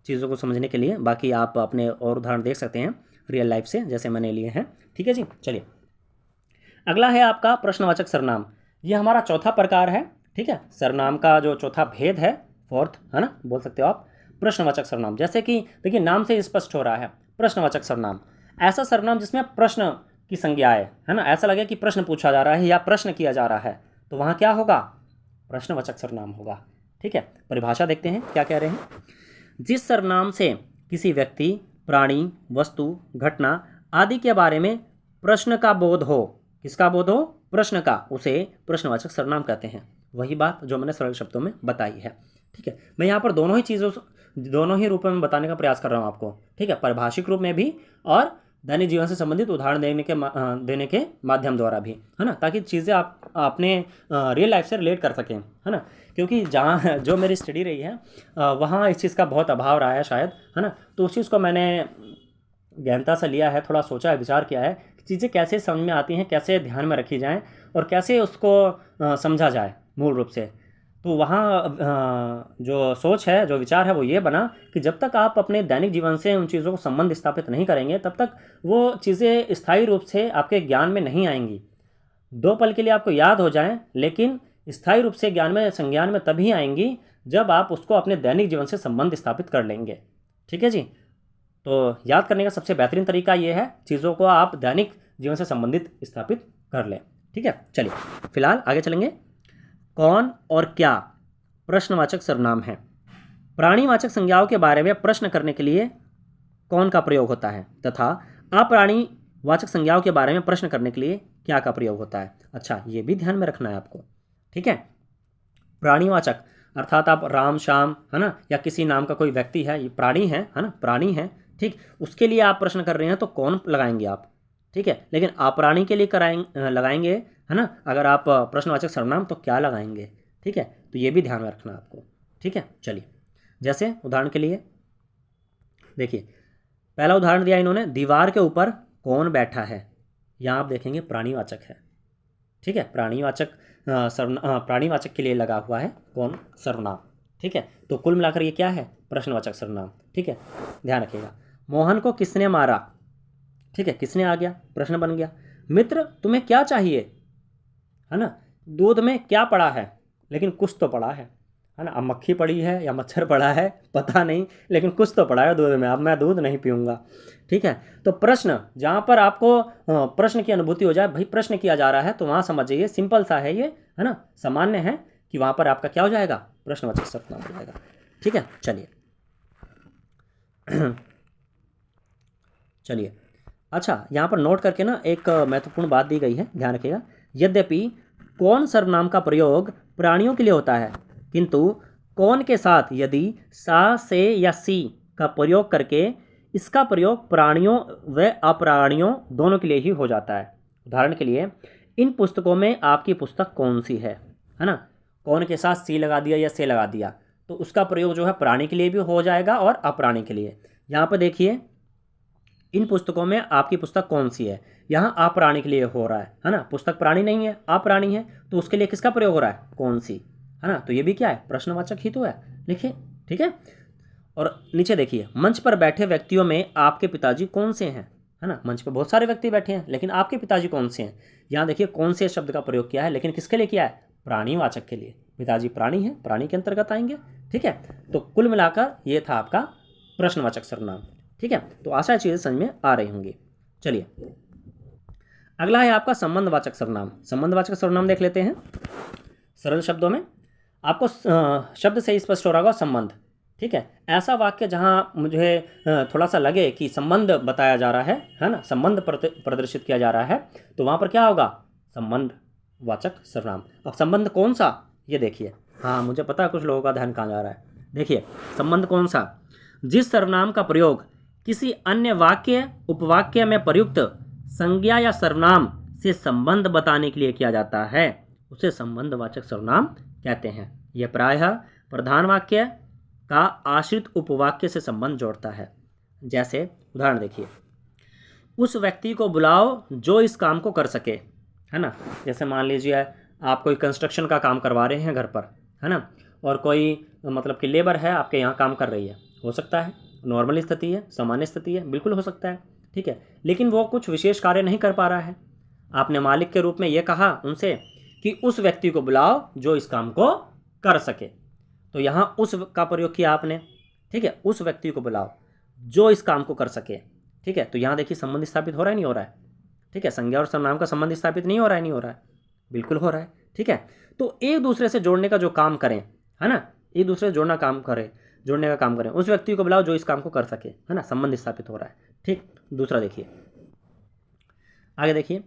चीज़ों को समझने के लिए। बाकी आप अपने और उदाहरण देख सकते हैं रियल लाइफ से, जैसे मैंने लिए हैं। ठीक है जी, चलिए अगला है आपका प्रश्नवाचक सर्वनाम। ये हमारा चौथा प्रकार है। ठीक है, सर्वनाम का जो चौथा भेद है, फोर्थ, है ना, बोल सकते हो आप, प्रश्नवाचक सर्वनाम। जैसे कि देखिए नाम से स्पष्ट हो रहा है, प्रश्नवाचक सर्वनाम, ऐसा सर्वनाम जिसमें प्रश्न की संज्ञा है ना, ऐसा लगे कि प्रश्न पूछा जा रहा है या प्रश्न किया जा रहा है, तो वहाँ क्या होगा, प्रश्नवाचक सर्वनाम होगा। ठीक है, परिभाषा देखते हैं क्या कह रहे हैं। जिस सर्वनाम से किसी व्यक्ति, प्राणी, वस्तु, घटना आदि के बारे में प्रश्न का बोध हो, किसका बोध हो, प्रश्न का, उसे प्रश्नवाचक सर्वनाम कहते हैं। वही बात जो मैंने सरल शब्दों में बताई है। ठीक है, मैं यहाँ पर दोनों ही रूपों में बताने का प्रयास कर रहा हूँ आपको। ठीक है, परिभाषिक रूप में भी और दैनिक जीवन से संबंधित उदाहरण देने के माध्यम द्वारा भी, है ना, ताकि चीज़ें आप अपने रियल लाइफ से रिलेट कर सकें, है ना। क्योंकि जहाँ जो मेरी स्टडी रही है वहाँ इस चीज़ का बहुत अभाव रहा है शायद, है ना, तो उस चीज़ को मैंने गहनता से लिया है, थोड़ा सोचा है, विचार किया है कि चीज़ें कैसे समझ में आती हैं, कैसे ध्यान में रखी जाएं और कैसे उसको समझा जाए मूल रूप से। तो वहाँ जो सोच है, जो विचार है, वो ये बना कि जब तक आप अपने दैनिक जीवन से उन चीज़ों को संबंध स्थापित नहीं करेंगे तब तक वो चीज़ें स्थायी रूप से आपके ज्ञान में नहीं आएंगी। 2 पल के लिए आपको याद हो जाएं, लेकिन स्थायी रूप से संज्ञान में तभी आएंगी जब आप उसको अपने दैनिक जीवन से संबंध स्थापित कर लेंगे। ठीक है जी, तो याद करने का सबसे बेहतरीन तरीका ये है, चीज़ों को आप दैनिक जीवन से संबंधित स्थापित कर लें। ठीक है, चलिए फिलहाल आगे चलेंगे। कौन और क्या प्रश्नवाचक सर्वनाम है। प्राणीवाचक संज्ञाओं के बारे में प्रश्न करने के लिए कौन का प्रयोग होता है, तथा अप्राणीवाचक संज्ञाओं के बारे में प्रश्न करने के लिए क्या का प्रयोग होता है। अच्छा, ये भी ध्यान में रखना है आपको। ठीक है, प्राणीवाचक अर्थात आप राम, श्याम, है ना, या किसी नाम का कोई व्यक्ति है, ये प्राणी है ना, प्राणी है, ठीक, उसके लिए आप प्रश्न कर रहे हैं तो कौन लगाएंगे आप। ठीक है, लेकिन अप्राणी के लिए लगाएंगे, है ना, अगर आप प्रश्नवाचक सर्वनाम तो क्या लगाएंगे। ठीक है, तो ये भी ध्यान में रखना आपको, ठीक है। चलिए, जैसे उदाहरण के लिए देखिए, पहला उदाहरण दिया इन्होंने, दीवार के ऊपर कौन बैठा है। यहाँ आप देखेंगे प्राणीवाचक है, ठीक है। प्राणीवाचक प्राणीवाचक के लिए लगा हुआ है कौन, सर्वनाम, ठीक है। तो कुल मिलाकर ये क्या है, प्रश्नवाचक सर्वनाम, ठीक है। ध्यान रखिएगा। मोहन को किसने मारा, ठीक है, किसने आ गया, प्रश्न बन गया। मित्र तुम्हें क्या चाहिए, है ना। दूध में क्या पड़ा है, लेकिन कुछ तो पड़ा है ना। अब मक्खी पड़ी है या मच्छर पड़ा है पता नहीं, लेकिन कुछ तो पड़ा है दूध में। अब मैं दूध नहीं पीऊँगा, ठीक है। तो प्रश्न, जहाँ पर आपको प्रश्न की अनुभूति हो जाए, भाई प्रश्न किया जा रहा है, तो वहाँ समझ जाइए सिंपल सा है ये, है ना, सामान्य है कि वहाँ पर आपका क्या हो जाएगा, प्रश्नवाचक सर्वनाम हो जाएगा, ठीक है। चलिए चलिए, अच्छा, यहाँ पर नोट करके ना एक महत्वपूर्ण बात दी गई है, ध्यान रखिएगा। यद्यपि कौन सर्वनाम का प्रयोग प्राणियों के लिए होता है, किंतु कौन के साथ यदि सा, से या सी का प्रयोग करके इसका प्रयोग प्राणियों व अप्राणियों दोनों के लिए ही हो जाता है। उदाहरण के लिए, इन पुस्तकों में आपकी पुस्तक कौन सी है ना। कौन के साथ सी लगा दिया या से लगा दिया, तो उसका प्रयोग जो है प्राणी के लिए भी हो जाएगा और अप्राणी के लिए। यहाँ पर देखिए, इन पुस्तकों में आपकी पुस्तक कौन सी है, यहाँ अप्राणी के लिए हो रहा है ना। पुस्तक प्राणी नहीं है, अप्राणी है, तो उसके लिए किसका प्रयोग हो रहा है, कौन सी, है ना। तो ये भी क्या है, प्रश्नवाचक ही तो है, लिखिए, ठीक है। और नीचे देखिए, मंच पर बैठे व्यक्तियों में आपके पिताजी कौन से हैं, है ना। मंच पर बहुत सारे व्यक्ति बैठे हैं, लेकिन आपके पिताजी कौन से हैं। यहाँ देखिए कौन से शब्द का प्रयोग किया है, लेकिन किसके लिए किया है, प्राणीवाचक के लिए। पिताजी प्राणी है, प्राणी के अंतर्गत आएंगे, ठीक है। तो कुल मिलाकर ये था आपका प्रश्नवाचक सर्वनाम, ठीक है। तो आशा चीज़ें समझ में आ रही होंगी। चलिए, अगला है आपका संबंधवाचक सर्वनाम। संबंधवाचक सर्वनाम देख लेते हैं सरल शब्दों में। आपको शब्द से ही स्पष्ट हो रहा होगा, संबंध, ठीक है। ऐसा वाक्य जहाँ मुझे थोड़ा सा लगे कि संबंध बताया जा रहा है ना, संबंध प्रदर्शित किया जा रहा है, तो वहाँ पर क्या होगा, संबंधवाचक सर्वनाम। अब संबंध कौन सा, ये देखिए, हाँ मुझे पता है कुछ लोगों का ध्यान कहाँ जा रहा है। देखिए, संबंध कौन सा, जिस सर्वनाम का प्रयोग किसी अन्य वाक्य उपवाक्य में प्रयुक्त संज्ञा या सर्वनाम से संबंध बताने के लिए किया जाता है, उसे संबंधवाचक सर्वनाम कहते हैं। यह प्रायः प्रधान वाक्य का आश्रित उपवाक्य से संबंध जोड़ता है। जैसे उदाहरण देखिए, उस व्यक्ति को बुलाओ जो इस काम को कर सके, है ना। जैसे मान लीजिए आप कोई कंस्ट्रक्शन का काम करवा रहे हैं घर पर, है ना, और कोई मतलब कि लेबर है आपके यहाँ काम कर रही है, हो सकता है नॉर्मल स्थिति है, सामान्य स्थिति है, बिल्कुल हो सकता है, ठीक है। लेकिन वो कुछ विशेष कार्य नहीं कर पा रहा है। आपने मालिक के रूप में ये कहा उनसे कि उस व्यक्ति को बुलाओ जो इस काम को कर सके, तो यहाँ उस का प्रयोग किया आपने, ठीक है। उस व्यक्ति को बुलाओ जो इस काम को कर सके, ठीक है। तो यहाँ देखिए संबंध स्थापित हो रहा है, नहीं हो रहा है, ठीक है। संज्ञा और सर्वनाम का संबंध स्थापित नहीं हो रहा है, नहीं हो रहा है, बिल्कुल हो रहा है, ठीक है। तो एक दूसरे से जोड़ने का जो काम करें, है ना, एक दूसरे से जोड़ना काम करें, जोड़ने का काम करें, उस व्यक्ति को बुलाओ जो इस काम को कर सके, है ना, संबंध स्थापित हो रहा है, ठीक। दूसरा देखिए, आगे देखिए,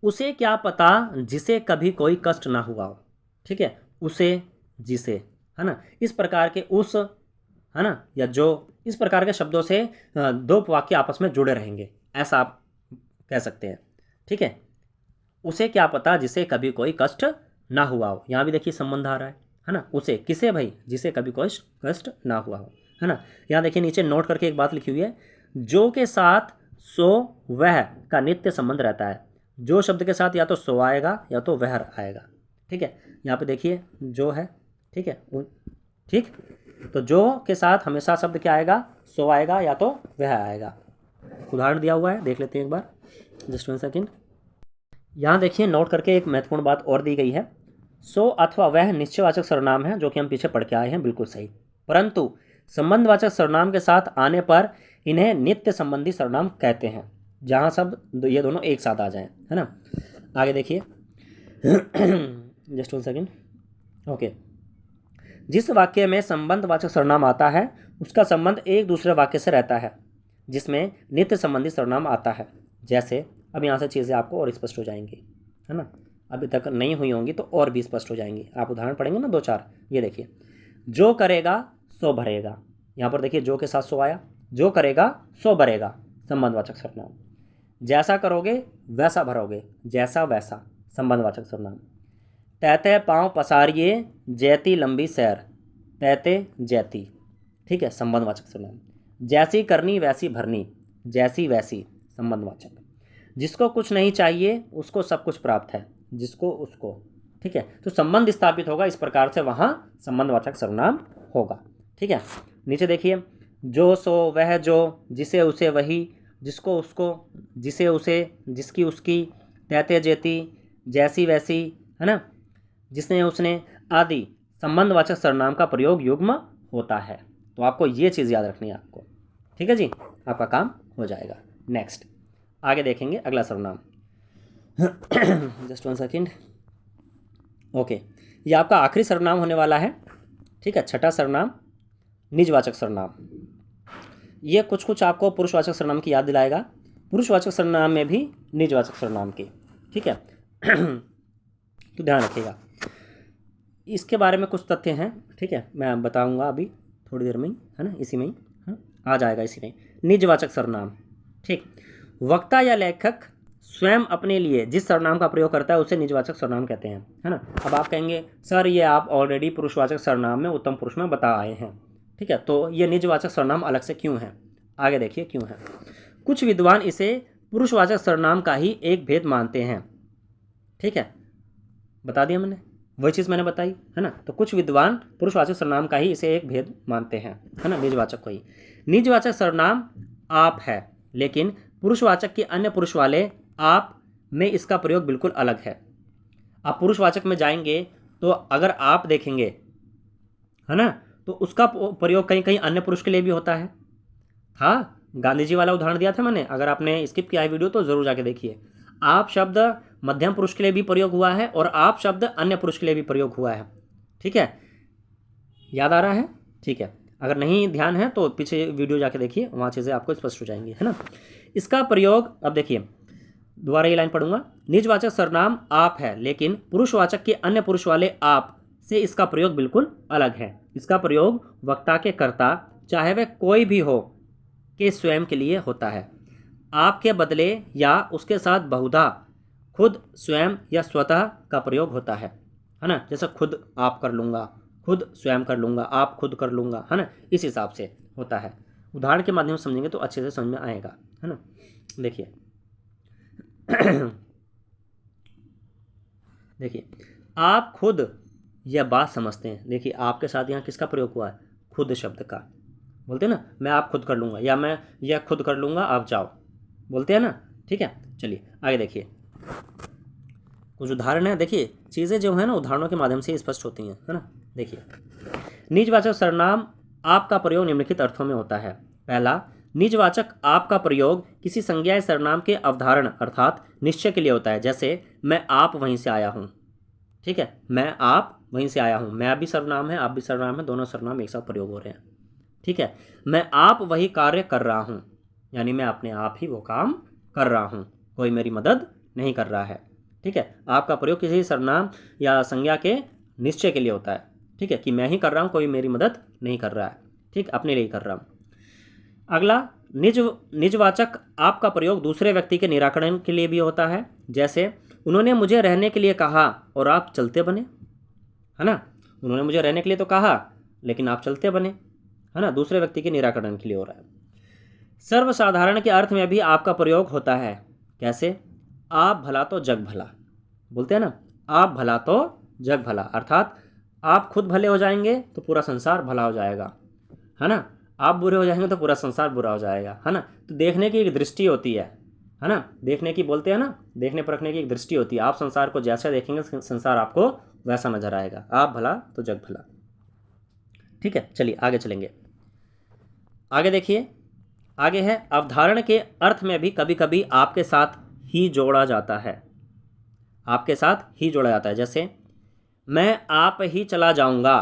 उसे क्या पता जिसे कभी कोई कष्ट ना हुआ हो, ठीक है। उसे, जिसे, है ना, इस प्रकार के उस, है ना, या जो, इस प्रकार के शब्दों से दो वाक्य आपस में जुड़े रहेंगे, ऐसा आप कह सकते हैं, ठीक है। उसे क्या पता जिसे कभी कोई कष्ट ना हुआ हो, यहाँ भी देखिए संबंध आ रहा है ना। उसे, किसे भाई, जिसे कभी कोई कष्ट ना हुआ हो, है ना। यहाँ देखिए नीचे नोट करके एक बात लिखी हुई है, जो के साथ सो वह का नित्य संबंध रहता है। जो शब्द के साथ या तो सो आएगा या तो वह आएगा, ठीक है। यहाँ पे देखिए जो है, ठीक है, ठीक। तो जो के साथ हमेशा शब्द क्या आएगा, सो आएगा या तो वह आएगा। उदाहरण दिया हुआ है, देख लेते हैं एक बार, जस्ट 1 सेकेंड। यहाँ देखिए नोट करके एक महत्वपूर्ण बात और दी गई है, सो अथवा वह निश्चयवाचक सर्वनाम है, जो कि हम पीछे पढ़ के आए हैं, बिल्कुल सही। परंतु संबंधवाचक सर्वनाम के साथ आने पर इन्हें नित्य संबंधी सर्वनाम कहते हैं, जहाँ शब्द ये दोनों एक साथ आ जाएं, है ना। आगे देखिए जस्ट 1 सेकेंड, ओके। जिस वाक्य में संबंधवाचक सर्वनाम आता है उसका संबंध एक दूसरे वाक्य से रहता है जिसमें नित्य संबंधी सर्वनाम आता है। जैसे अब यहाँ से चीज़ें आपको और स्पष्ट हो जाएंगी, है ना, अभी तक नहीं हुई होंगी तो और भी स्पष्ट हो जाएंगी। आप उदाहरण पढ़ेंगे ना 2-4, ये देखिए, जो करेगा सो भरेगा, यहाँ पर देखिए जो के साथ सो आया, जो करेगा सो भरेगा, संबंधवाचक सर्वनाम। जैसा करोगे वैसा भरोगे, जैसा वैसा, संबंधवाचक सर्वनाम। तैते पाँव पसारिए जैती लंबी सैर, तैते जैती, ठीक है, संबंधवाचक सर्वनाम। जैसी करनी वैसी भरनी, जैसी वैसी, संबंधवाचक। जिसको कुछ नहीं चाहिए उसको सब कुछ प्राप्त है, जिसको उसको, ठीक है। तो संबंध स्थापित होगा, इस प्रकार से वहाँ संबंधवाचक सर्वनाम होगा, ठीक है। नीचे देखिए, जो सो वह जो, जिसे उसे वही, जिसको उसको, जिसे उसे, जिसकी उसकी, तैते जेती, जैसी वैसी, है ना, जिसने उसने आदि संबंधवाचक सर्वनाम का प्रयोग युग्म होता है। तो आपको ये चीज़ याद रखनी है आपको, ठीक है जी, आपका काम हो जाएगा। नेक्स्ट आगे देखेंगे अगला सर्वनाम। Just 1 second. ओके, ये आपका आखिरी सर्वनाम होने वाला है, ठीक है। छठा सर्वनाम निजवाचक सर्वनाम। ये कुछ कुछ आपको पुरुषवाचक सर्वनाम की याद दिलाएगा, पुरुषवाचक सर्वनाम में भी निजवाचक सर्वनाम की, ठीक है। तो ध्यान रखिएगा, इसके बारे में कुछ तथ्य हैं, ठीक है, मैं बताऊंगा अभी थोड़ी देर में ही, है ना, इसी में ही, हाँ, आ जाएगा इसी में। निजवाचक सर्वनाम, ठीक, वक्ता या लेखक स्वयं अपने लिए जिस सर्वनाम का प्रयोग करता है उसे निजवाचक सर्वनाम कहते हैं, है ना। अब आप कहेंगे सर ये आप ऑलरेडी पुरुषवाचक सर्वनाम में उत्तम पुरुष में बता आए हैं, ठीक है, तो ये निजवाचक सर्वनाम अलग से क्यों है, आगे देखिए क्यों है। कुछ विद्वान इसे पुरुषवाचक सर्वनाम का ही एक भेद मानते हैं, ठीक है, बता दिया मैंने, वही चीज़ मैंने बताई, है ना। तो कुछ विद्वान पुरुषवाचक सर्वनाम का ही इसे एक भेद मानते हैं, है ना, निजवाचक को ही। निजवाचक सर्वनाम आप है, लेकिन पुरुषवाचक के अन्य पुरुष वाले आप में इसका प्रयोग बिल्कुल अलग है। आप पुरुषवाचक में जाएंगे तो अगर आप देखेंगे, है ना, तो उसका प्रयोग कहीं कहीं अन्य पुरुष के लिए भी होता है। हाँ, गांधी जी वाला उदाहरण दिया था मैंने, अगर आपने स्किप किया है वीडियो तो ज़रूर जाके देखिए। आप शब्द मध्यम पुरुष के लिए भी प्रयोग हुआ है और आप शब्द अन्य पुरुष के लिए भी प्रयोग हुआ है, ठीक है, याद आ रहा है, ठीक है। अगर नहीं ध्यान है तो पीछे वीडियो जाके देखिए, वहाँ चीज़ें आपको स्पष्ट हो जाएंगी, है ना। इसका प्रयोग, अब देखिए दोबारा ये लाइन पढ़ूंगा, निजवाचक सर्वनाम आप है, लेकिन पुरुषवाचक के अन्य पुरुष वाले आप से इसका प्रयोग बिल्कुल अलग है। इसका प्रयोग वक्ता के कर्ता, चाहे वह कोई भी हो, के स्वयं के लिए होता है। आपके बदले या उसके साथ बहुधा खुद, स्वयं या स्वतः का प्रयोग होता है ना। जैसे खुद आप कर लूँगा, खुद स्वयं कर लूँगा, आप खुद कर लूँगा, है ना, इस हिसाब से होता है। उदाहरण के माध्यम से समझेंगे तो अच्छे से समझ में आएगा, है ना। देखिए देखिए, आप खुद यह बात समझते हैं, देखिए आपके साथ यहाँ किसका प्रयोग हुआ है, खुद शब्द का। बोलते हैं ना, मैं आप खुद कर लूँगा या मैं यह खुद कर लूँगा, आप जाओ, बोलते हैं ना, ठीक है। चलिए आगे देखिए, कुछ उदाहरण है, देखिए चीज़ें जो है ना उदाहरणों के माध्यम से स्पष्ट होती हैं, है ना। देखिए, निजवाचक सर्वनाम आपका प्रयोग निम्नलिखित अर्थों में होता है। पहला, निजवाचक आपका प्रयोग किसी संज्ञा या सर्वनाम के अवधारण अर्थात निश्चय के लिए होता है। जैसे मैं आप वहीं से आया हूँ, ठीक है, मैं आप वहीं से आया हूँ, मैं भी सर्वनाम है, आप भी सर्वनाम है, दोनों सर्वनाम एक साथ प्रयोग हो रहे हैं, ठीक है। मैं आप वही कार्य कर रहा हूँ, यानी मैं अपने आप ही वो काम कर रहा हूँ, कोई मेरी मदद नहीं कर रहा है, ठीक है। आपका प्रयोग किसी सर्वनाम या संज्ञा के निश्चय के लिए होता है, ठीक है, कि मैं ही कर रहा हूँ, कोई मेरी मदद नहीं कर रहा है, ठीक, अपने लिए ही कर रहा हूँ। अगला, निजवाचक आपका प्रयोग दूसरे व्यक्ति के निराकरण के लिए भी होता है। जैसे उन्होंने मुझे रहने के लिए कहा और आप चलते बने, है ना, उन्होंने मुझे रहने के लिए तो कहा लेकिन आप चलते बने, है ना, दूसरे व्यक्ति के निराकरण के लिए हो रहा है। सर्वसाधारण के अर्थ में भी आपका प्रयोग होता है। कैसे, आप भला तो जग भला, बोलते हैं ना, आप भला तो जग भला, अर्थात आप खुद भले हो जाएंगे तो पूरा संसार भला हो जाएगा, है ना, आप बुरे हो जाएंगे तो पूरा संसार बुरा हो जाएगा, है ना। तो देखने की एक दृष्टि होती है ना, देखने की, बोलते हैं ना, देखने परखने की एक दृष्टि होती है। आप संसार को जैसा देखेंगे संसार आपको वैसा नजर आएगा। आप भला तो जग भला, ठीक है। चलिए आगे चलेंगे, आगे देखिए, आगे है, अवधारण के अर्थ में भी कभी कभी आपके साथ ही जोड़ा जाता है, आपके साथ ही जोड़ा जाता है। जैसे मैं आप ही चला जाऊंगा,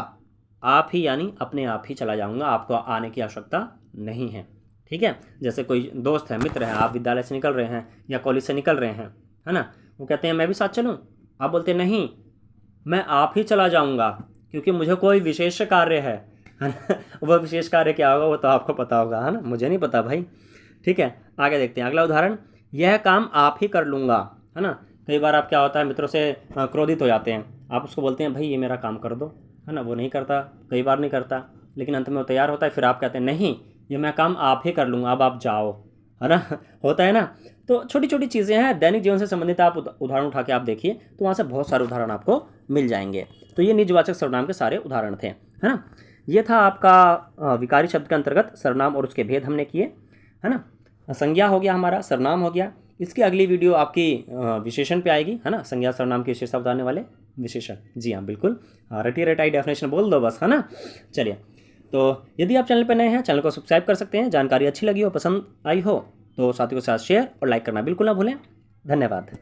आप ही यानी अपने आप ही चला जाऊंगा, आपको आने की आवश्यकता नहीं है, ठीक है। जैसे कोई दोस्त है, मित्र है, आप विद्यालय से निकल रहे हैं या कॉलेज से निकल रहे हैं, है ना, वो कहते हैं मैं भी साथ चलूं, आप बोलते हैं नहीं, मैं आप ही चला जाऊंगा क्योंकि मुझे कोई विशेष कार्य है ना। वह विशेष कार्य क्या होगा वो तो आपको पता होगा, है ना, मुझे नहीं पता भाई, ठीक है। आगे देखते हैं अगला उदाहरण, यह काम आप ही कर लूँगा, है ना। कई बार आप क्या होता है, मित्रों से क्रोधित हो जाते हैं, आप उसको बोलते हैं भाई ये मेरा काम कर दो, है ना, वो नहीं करता, कई बार नहीं करता, लेकिन अंत में वो तैयार होता है, फिर आप कहते हैं नहीं ये मैं काम आप ही कर लूँगा, अब आप जाओ, है ना होता है ना। तो छोटी छोटी चीज़ें हैं, दैनिक जीवन से संबंधित आप उदाहरण उठा के आप देखिए तो वहाँ से बहुत सारे उदाहरण आपको मिल जाएंगे। तो ये निजवाचक सर्वनाम के सारे उदाहरण थे, है ना। ये था आपका विकारी शब्द के अंतर्गत सर्वनाम और उसके भेद हमने किए, है ना। संज्ञा हो गया हमारा, सर्वनाम हो गया। इसकी अगली वीडियो आपकी विशेषण पे आएगी, है ना, संज्ञा सर्वनाम की विशेषता बताने वाले विशेषण। जी हाँ बिल्कुल, रटी रटाई डेफिनेशन बोल दो बस, है ना। चलिए, तो यदि आप चैनल पर नए हैं, चैनल को सब्सक्राइब कर सकते हैं। जानकारी अच्छी लगी हो, पसंद आई हो तो साथियों के साथ शेयर और लाइक करना बिल्कुल ना भूलें। धन्यवाद।